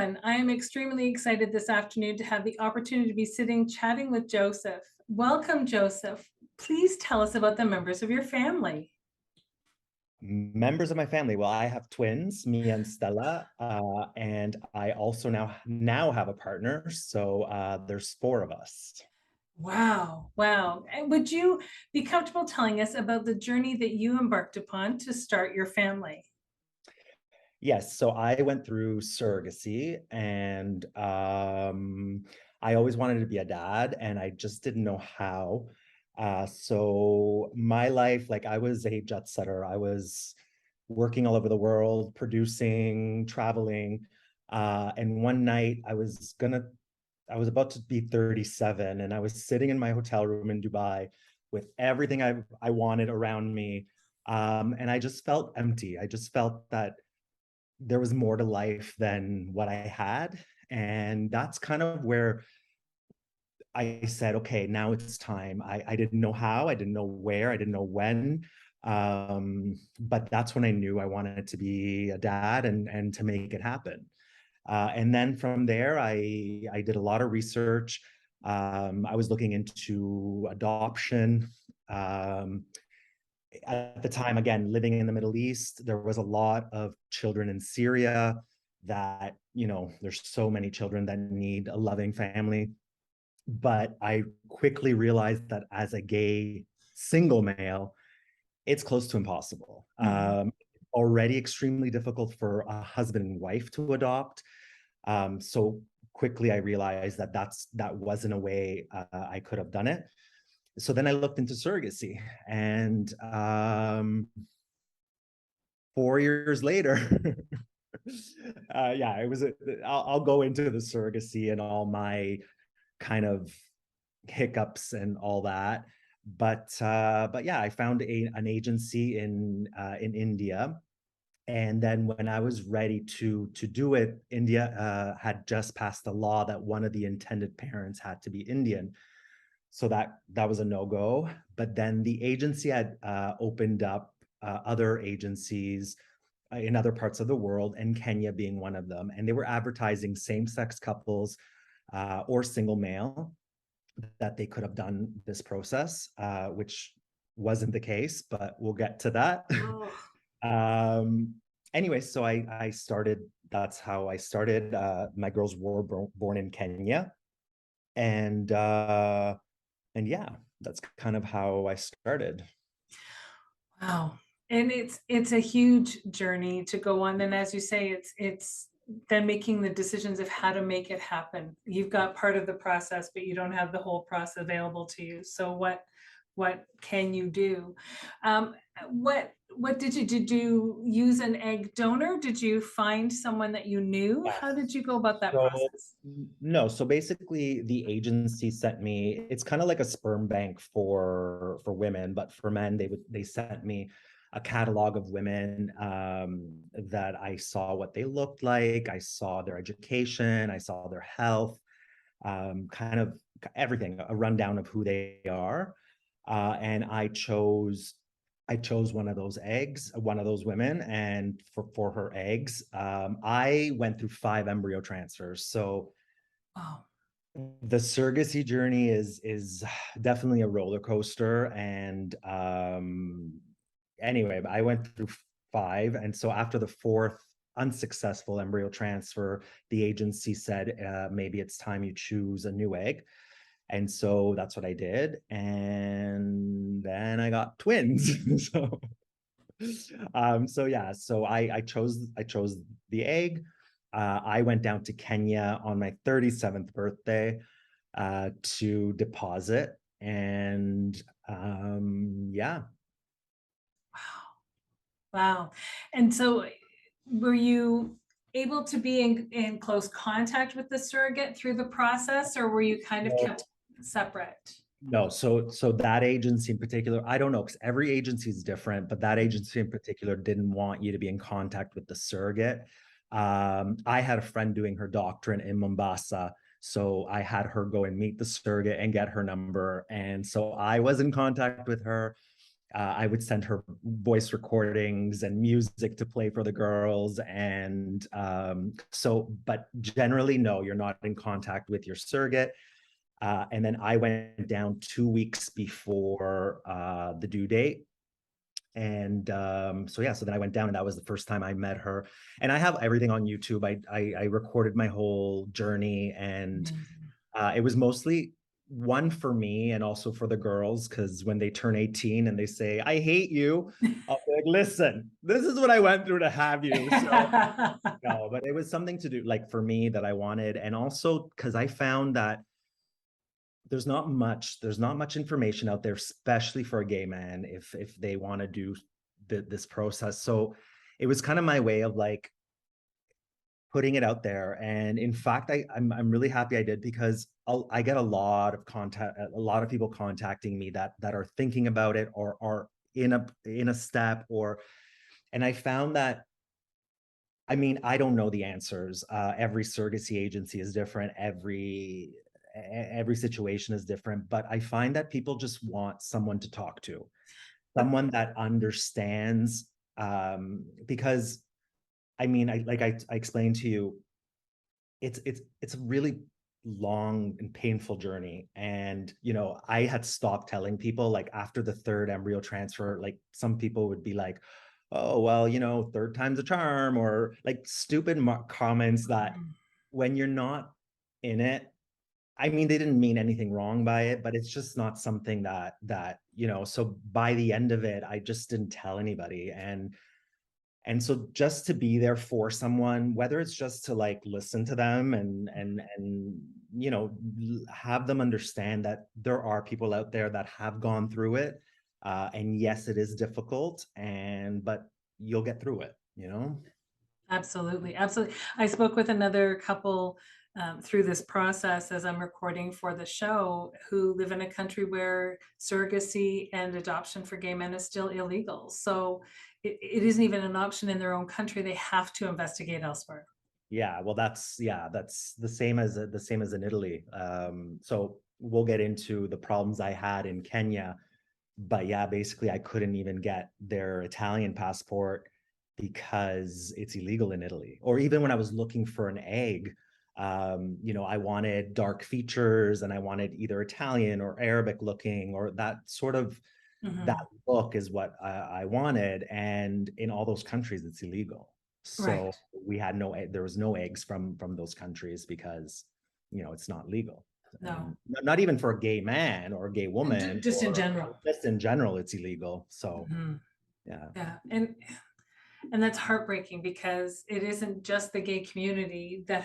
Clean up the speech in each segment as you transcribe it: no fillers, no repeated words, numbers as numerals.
everyone. I am extremely excited this afternoon to have the opportunity to be sitting chatting with Joseph. Welcome, Joseph. Please tell us about the members of your family. Members of my family. Well, I have twins, Mia and Stella, and I also now have a partner. So there's four of us. Wow, wow. And would you be comfortable telling us about the journey that you embarked upon to start your family? Yes, so I went through surrogacy, and I always wanted to be a dad, and I just didn't know how. So my life, like I was a jet setter. I was working all over the world, producing, traveling. And one night I was about to be 37, and I was sitting in my hotel room in Dubai with everything I wanted around me. And I just felt empty. I just felt that there was more to life than what I had. And that's kind of where I said, okay, now it's time. I didn't know how, I didn't know where, I didn't know when. But that's when I knew I wanted to be a dad and to make it happen. And then from there, I did a lot of research. I was looking into adoption. Um, at the time, again, living in the Middle East, there was a lot of children in Syria that, there's so many children that need a loving family. But I quickly realized that as a gay single male, it's close to impossible. Mhm. Already extremely difficult for a husband and wife to adopt. So quickly I realized that wasn't a way I could have done it. So then I looked into surrogacy, and 4 years later, yeah, it was. I'll go into the surrogacy and all my kind of hiccups and all that. But yeah, I found an agency in India. And then when I was ready to do it, India had just passed a law that one of the intended parents had to be Indian. So that was a no-go. But then the agency had opened up other agencies in other parts of the world, and Kenya being one of them. And they were advertising same-sex couples or single male that they could have done this process, which wasn't the case, but we'll get to that. Oh, um, anyway, so I started. That's how I started. My girls were born in Kenya, and and yeah, that's kind of how I started. wow. And it's a huge journey to go on. And as you say, it's then making the decisions of how to make it happen. You've got part of the process, but you don't have the whole process available to you. So what can you do? Um, what did you use an egg donor? Did you find someone that you knew? How did Yes. you go about that So process? no, so basically the agency sent me, it's kind of like a sperm bank for women, but for men, they sent me a catalog of women that I saw what they looked like, I saw their education, I saw their health, kind of everything, a rundown of who they are. And I chose one of those eggs, one of those women, and for her eggs, I went through 5 embryo transfers. So Oh, the surrogacy journey is definitely a roller coaster. And anyway, I went through five, and so after the fourth unsuccessful embryo transfer, the agency said maybe it's time you choose a new egg. And so that's what I did. And then I got twins. So yeah, so I chose the egg. I went down to Kenya on my 37th birthday to deposit. And yeah. wow. And so were you able to be in close contact with the surrogate through the process, or were you kind of kept separate? No, so that agency in particular, I don't know, because every agency is different, but that agency in particular didn't want you to be in contact with the surrogate. I had a friend doing her doctorate in Mombasa, so I had her go and meet the surrogate and get her number, and so I was in contact with her. I would send her voice recordings and music to play for the girls. And but generally, no, you're not in contact with your surrogate. And then I went down 2 weeks before the due date. And so yeah, so then I went down, and that was the first time I met her. And I have everything on YouTube. I recorded my whole journey, and Amazing. it was mostly one for me and also for the girls, because when they turn 18 and they say, "I hate you," I'll be like, "Listen, this is what I went through to have you." So no, but it was something to do like for me that I wanted, and also because I found that there's not much information out there, especially for a gay man, if they want to do this process. So it was kind of my way of like putting it out there. And in fact, I'm really happy I did, because I get a lot of contact, a lot of people contacting me that are thinking about it or are in a step, or and I found that, I mean, I don't know the answers. Every surrogacy agency is different. Every situation is different, but I find that people just want someone to talk to, someone that understands. Because I mean, I explained to you, it's a really long and painful journey. And I had stopped telling people, like after the third embryo transfer, like some people would be like, "Oh, well, third time's a charm," or like stupid comments that when you're not in it, I mean, they didn't mean anything wrong by it, but it's just not something so by the end of it, I just didn't tell anybody. And so just to be there for someone, whether it's just to like listen to them and have them understand that there are people out there that have gone through it. And yes, it is difficult, but you'll get through it. Absolutely, absolutely. I spoke with another couple through this process as I'm recording for the show, who live in a country where surrogacy and adoption for gay men is still illegal. So it isn't even an option in their own country. They have to investigate elsewhere. Yeah, well, that's the same as in Italy. So we'll get into the problems I had in Kenya, but yeah, basically I couldn't even get their Italian passport because it's illegal in Italy. Or even when I was looking for an egg, I wanted dark features, and I wanted either Italian or Arabic looking, or that Mhm. look is what I wanted. And in all those countries, it's illegal. So Right. there was no eggs from those countries, because it's not legal. No, Not even for a gay man or a gay woman, just in or general. just in general, it's illegal. So Mhm. yeah. Yeah. And that's heartbreaking because it isn't just the gay community that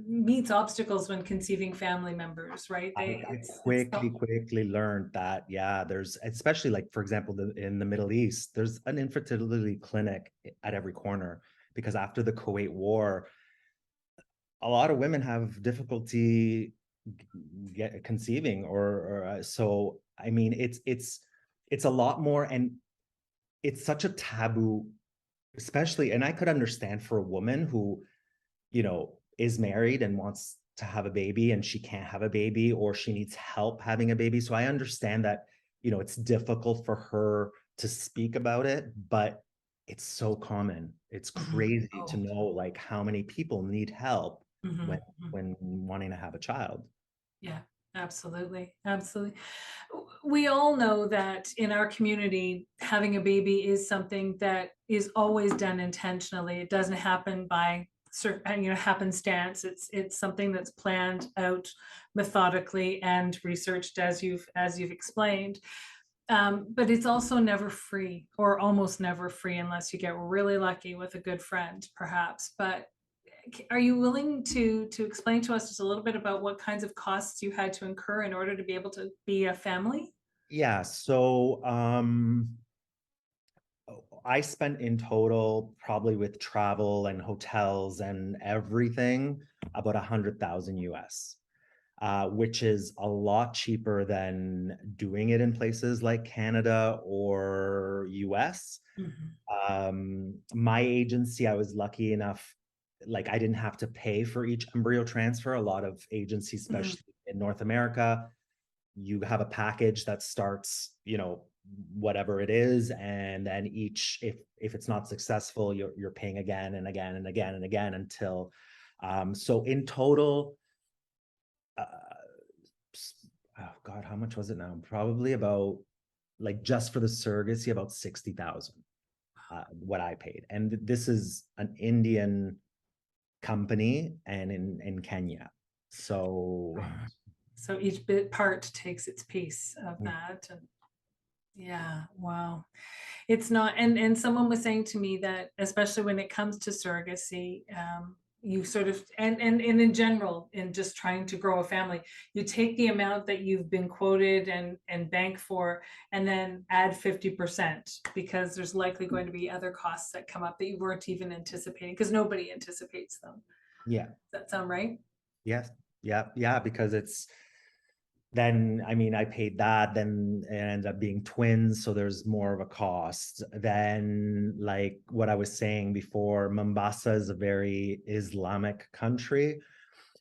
meets obstacles when conceiving family members, right? I It's quickly learned that, yeah, there's, especially like, for example, in the Middle East, there's an infertility clinic at every corner, because after the Kuwait War, a lot of women have difficulty conceiving, so I mean, it's a lot more, and it's such a taboo, especially, and I could understand for a woman who is married and wants to have a baby, and she can't have a baby, or she needs help having a baby. So I understand that, it's difficult for her to speak about it, but it's so common. It's Mhm. crazy to Oh, know like how many people need help when mhm, mhm. wanting to have a child. Yeah, absolutely, absolutely. We all know that in our community, having a baby is something that is always done intentionally. It doesn't happen by happenstance. It's something that's planned out methodically and researched, as you've explained. But it's also never free, or almost never free, unless you get really lucky with a good friend, perhaps. But are you willing to explain to us just a little bit about what kinds of costs you had to incur in order to be able to be a family? Yeah, so I spent in total, probably with travel and hotels and everything, about 100,000 US, which is a lot cheaper than doing it in places like Canada or US. Mhm, My agency, I was lucky enough, like I didn't have to pay for each embryo transfer. A lot of agencies, mhm, especially in North America, you have a package that starts, whatever it is, and then each, if it's not successful, you're paying again and again and again and again until so in total, uh, oh God, how much was it now? Probably about, like, just for the surrogacy, about 60,000, what I paid. And this is an Indian company and in Kenya. So So each bit part takes its piece of that. And yeah, wow. It's not, and someone was saying to me that especially when it comes to surrogacy, you sort of, and in general, in just trying to grow a family, you take the amount that you've been quoted and bank for, and then add 50% because there's likely going to be other costs that come up that you weren't even anticipating because nobody anticipates them. yeah, Does that sound right? yes, yeah, yeah, because it's, then I mean I paid that, then it ended up being twins, so there's more of a cost. Then, like what I was saying before, Mombasa is a very Islamic country.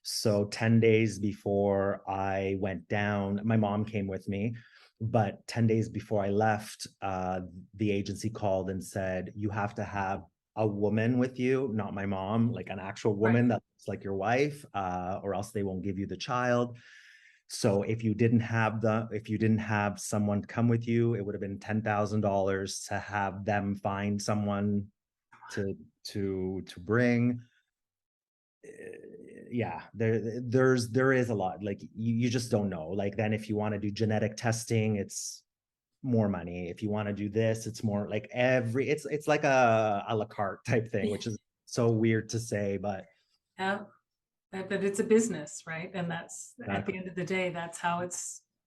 So 10 days before I went down, my mom came with me, but 10 days before I left, the agency called and said, you have to have a woman with you, not my mom, like an actual Right. woman that's like your wife, or else they won't give you the child. So if you didn't have someone come with you, it would have been $10,000 to have them find someone to to bring. Yeah, there is a lot. Like you just don't know. Like then if you want to do genetic testing, it's more money. If you want to do this, it's more like it's like a la carte type thing, which is so weird to say, but Yeah. But it's a business, right? And that's at the exactly. end of the day, that's how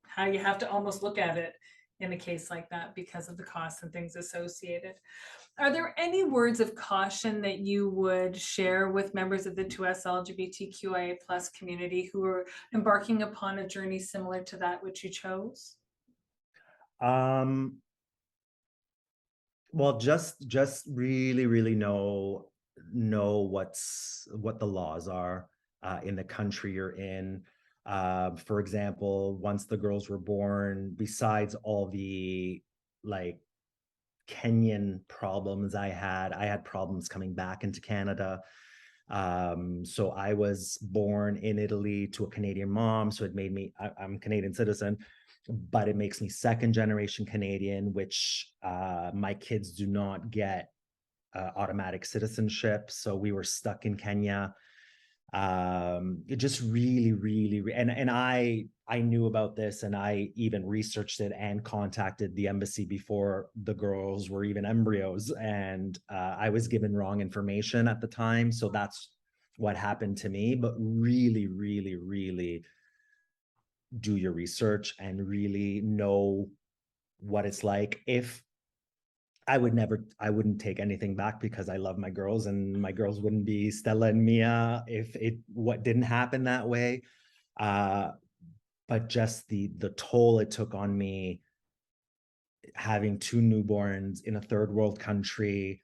how you have to almost look at it in a case like that because of the costs and things associated. Are there any words of caution that you would share with members of the 2S LGBTQIA plus community who are embarking upon a journey similar to that which you chose? Um, well, just really know what the laws are in the country you're in. For example, once the girls were born, besides all the like Kenyan problems I had problems coming back into Canada. So I was born in Italy to a Canadian mom, so it made me, I'm a Canadian citizen, but it makes me second generation Canadian, which my kids do not get automatic citizenship. So we were stuck in Kenya. It just and I knew about this, and I even researched it and contacted the embassy before the girls were even embryos, and I was given wrong information at the time, so that's what happened to me. But really do your research and really know what it's like. If I wouldn't take anything back because I love my girls, and my girls wouldn't be Stella and Mia if it what didn't happen that way. Uh, but just the toll it took on me having two newborns in a third world country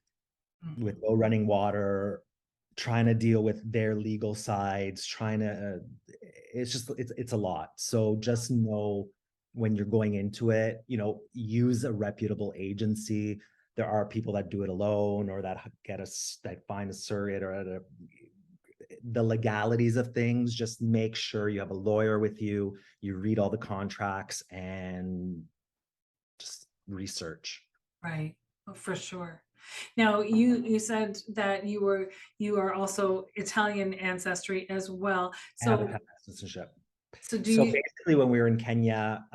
with Mhm. no running water, trying to deal with their legal sides, trying to it's just it's a lot. So just know when you're going into it, use a reputable agency. There are people that do it alone, or that find a surrogate, or the legalities of things. Just make sure you have a lawyer with you, you read all the contracts, and just research. Right. Oh, for sure. Now, you said that you are also Italian ancestry as well. I have a So citizenship. so do So you basically, when we were in Kenya,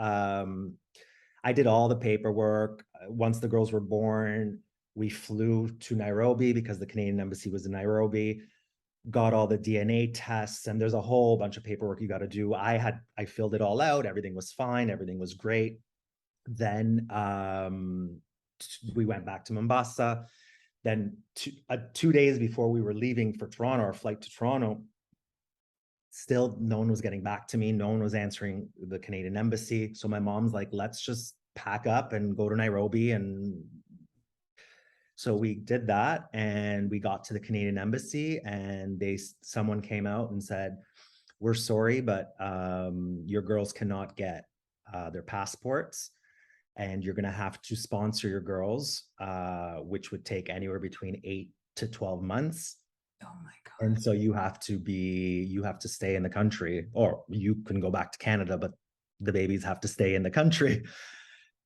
I did all the paperwork. Once the girls were born, we flew to Nairobi because the Canadian embassy was in Nairobi, got all the DNA tests, and there's a whole bunch of paperwork you got to do. I filled it all out. Everything was fine. Everything was great. Then we went back to Mombasa. Then 2 days before we were leaving for Toronto, our flight to Toronto, still no one was getting back to me. No one was answering the Canadian embassy. So my mom's like, let's just pack up and go to Nairobi. And so we did that, and we got to the Canadian embassy, and someone came out and said, we're sorry, but your girls cannot get their passports. and you're going to have to sponsor your girls, which would take anywhere between 8 to 12 months. Oh my God. And so you have to stay in the country, or you can go back to Canada, but the babies have to stay in the country.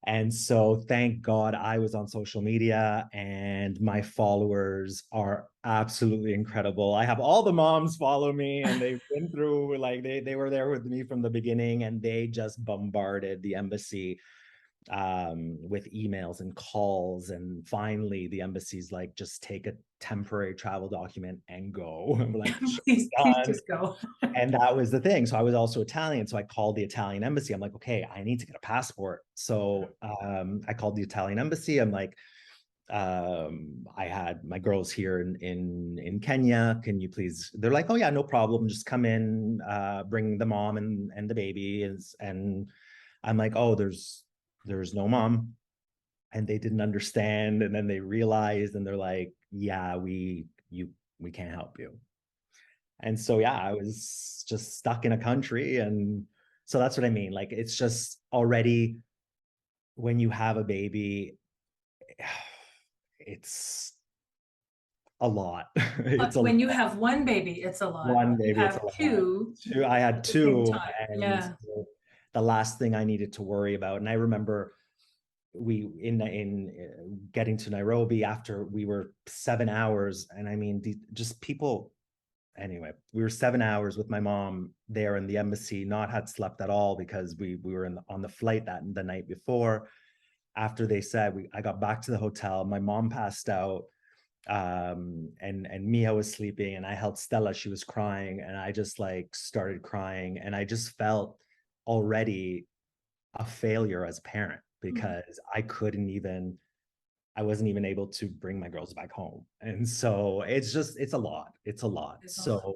And so thank God I was on social media, and my followers are absolutely incredible. I have all the moms follow me, and they've been through, like, they were there with me from the beginning, and they just bombarded the embassy with emails and calls. And finally the embassy's like, just take a temporary travel document and go. I'm like, Please done. just go. And that was the thing. So I was also Italian. So I called the Italian embassy. I'm like, okay, I need to get a passport. So I called the Italian embassy. I'm like, I had my girls here in Kenya. Can you please? They're like, oh yeah, no problem. Just come in, bring the mom and the baby. And I'm like, oh, there's no mom. And they didn't understand. And then they realized, and they're like, yeah, we can't help you. And so, yeah, I was just stuck in a country. And so that's what I mean. Like, it's just already, when you have a baby, it's a lot. It's a lot. When you have one baby, it's a lot. One You baby, it's a have lot. two Two, I had at the same two, time. and Yeah. so the last thing I needed to worry about, and I remember we in getting to Nairobi after we were 7 hours, and I mean, just people. Anyway, we were 7 hours with my mom there in the embassy, not had slept at all because we were on the flight that the night before. After they said, I got back to the hotel, my mom passed out, and Mia was sleeping, and I held Stella, she was crying, and I just like started crying, and I just felt already a failure as a parent because I wasn't even able to bring my girls back home. And so it's a lot. It's a lot. It's a lot. So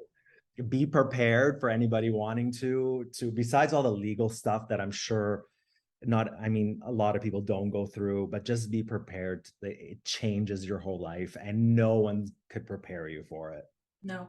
be prepared for anybody wanting to, besides all the legal stuff that I'm sure not, I mean, a lot of people don't go through, but just be prepared. It changes your whole life, and no one could prepare you for it. No.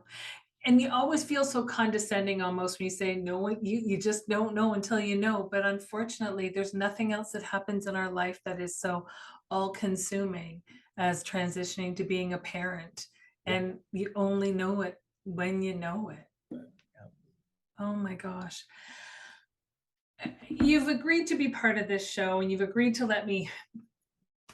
And you always feel so condescending almost when you say no one, you just don't know until you know. But unfortunately, there's nothing else that happens in our life that is so all consuming as transitioning to being a parent. Yeah. And you only know it when you know it. Yeah. Oh my gosh. You've agreed to be part of this show, and you've agreed to let me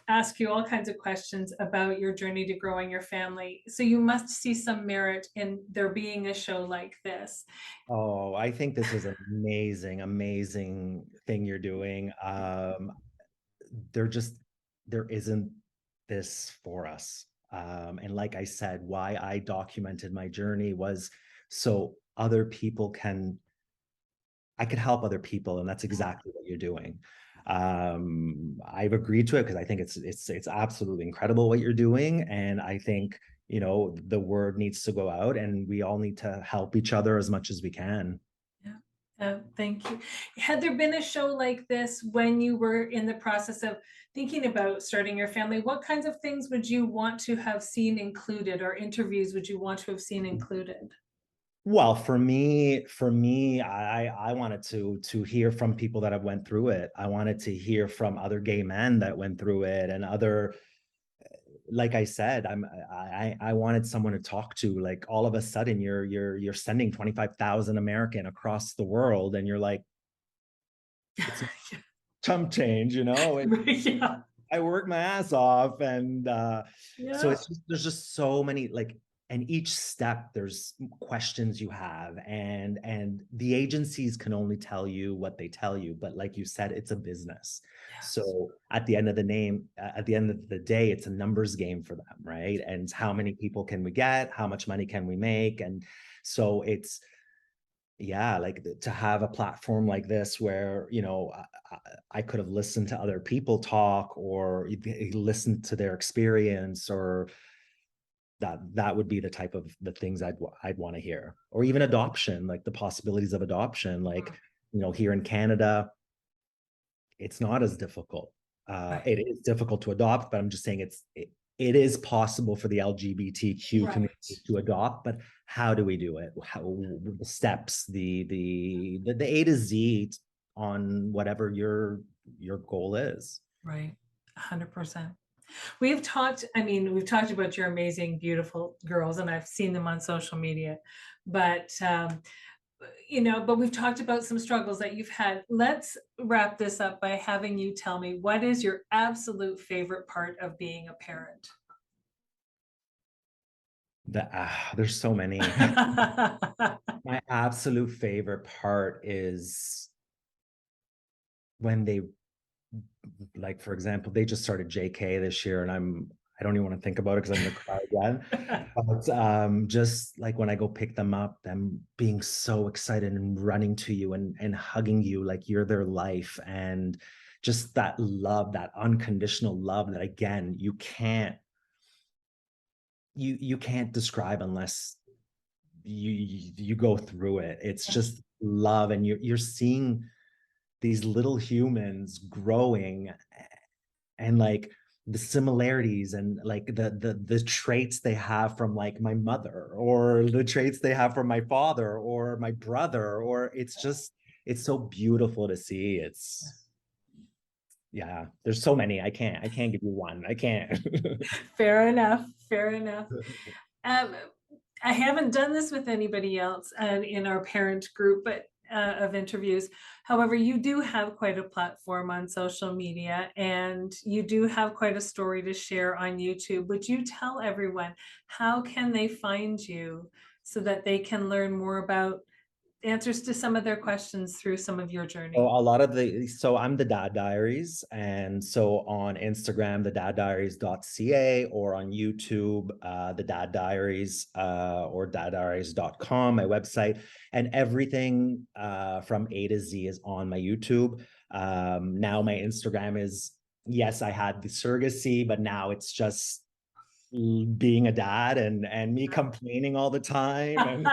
ask you all kinds of questions about your journey to growing your family. So you must see some merit in there being a show like this. Oh, I think this is an amazing, amazing thing you're doing. There just there isn't this for us. And like I said, why I documented my journey was so other people I could help other people, and that's exactly what you're doing. I've agreed to it because I think it's absolutely incredible what you're doing, and I think, the word needs to go out, and we all need to help each other as much as we can. Yeah. Thank you. Had there been a show like this when you were in the process of thinking about starting your family? What kinds of things would you want to have seen included, or interviews would you want to have seen included? Well, for me, I wanted to hear from people that have went through it. I wanted to hear from other gay men that went through it, and other, like I said, I wanted someone to talk to. Like, all of a sudden you're sending 25,000 American across the world, and you're like, it's a chump change, Yeah. I work my ass off, and so Yeah. there's just so many, like, and each step there's questions you have, and the agencies can only tell you what they tell you, but like you said, it's a business. Yes. So at the end of the day, it's a numbers game for them, right? And how many people can we get? How much money can we make? And so it's, yeah, like, to have a platform like this where, I could have listened to other people talk, or listened to their experience, or that would be the type of the things I'd want to hear. Or even adoption, like the possibilities of adoption, like, here in Canada, it's not as difficult. Right. It is difficult to adopt, but I'm just saying it is possible for the LGBTQ Right. community to adopt, but how do we do it? How the steps, the A to Z on whatever your your goal is. Right. 100%. We've talked, I mean, we've talked about your amazing, beautiful girls, and I've seen them on social media, but, but we've talked about some struggles that you've had. Let's wrap this up by having you tell me, what is your absolute favorite part of being a parent? There's so many. My absolute favorite part is when they, like, for example, they just started JK this year, and I don't even want to think about it because I'm gonna cry again. But just like when I go pick them up, them being so excited and running to you and hugging you like you're their life, and just that love, that unconditional love that, again, you can't describe unless you go through it. It's just love, and you're seeing these little humans growing, and like the similarities and like the traits they have from like my mother, or the traits they have from my father or my brother, or it's so beautiful to see. It's Yeah, there's so many. I can't give you one. I can't. Fair enough. Fair enough. Um, I haven't done this with anybody else in our parent group, but of interviews. However, you do have quite a platform on social media, and you do have quite a story to share on YouTube. Would you tell everyone, how can they find you so that they can learn more about answers to some of their questions through some of your So journey? a lot of so I'm the Dad Diaries, and so on Instagram, the daddiaries.ca, or on YouTube, the Dad Diaries, or daddiaries.com, my website, and everything from A to Z is on my YouTube. Now my Instagram is, yes, I had the surrogacy, but now it's just being a dad and me complaining all the time, and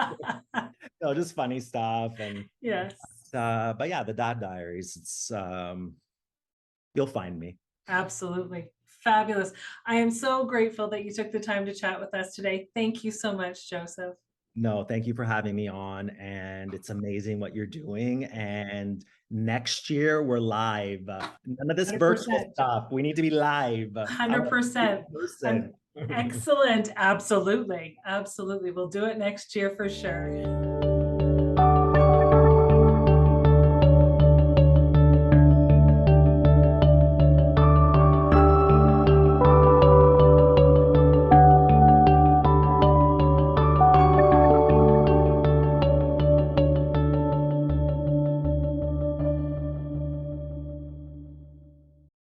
just funny stuff. And Yes. but yeah, the Dad Diaries. It's you'll find me. Absolutely. Fabulous. I am so grateful that you took the time to chat with us today. Thank you so much, Joseph. No, thank you for having me on, and it's amazing what you're doing. And next year we're live. None of this virtual 100%. stuff. We need to be live. I want to be 100%. in I'm person. excellent. Absolutely. Absolutely. We'll do it next year for sure.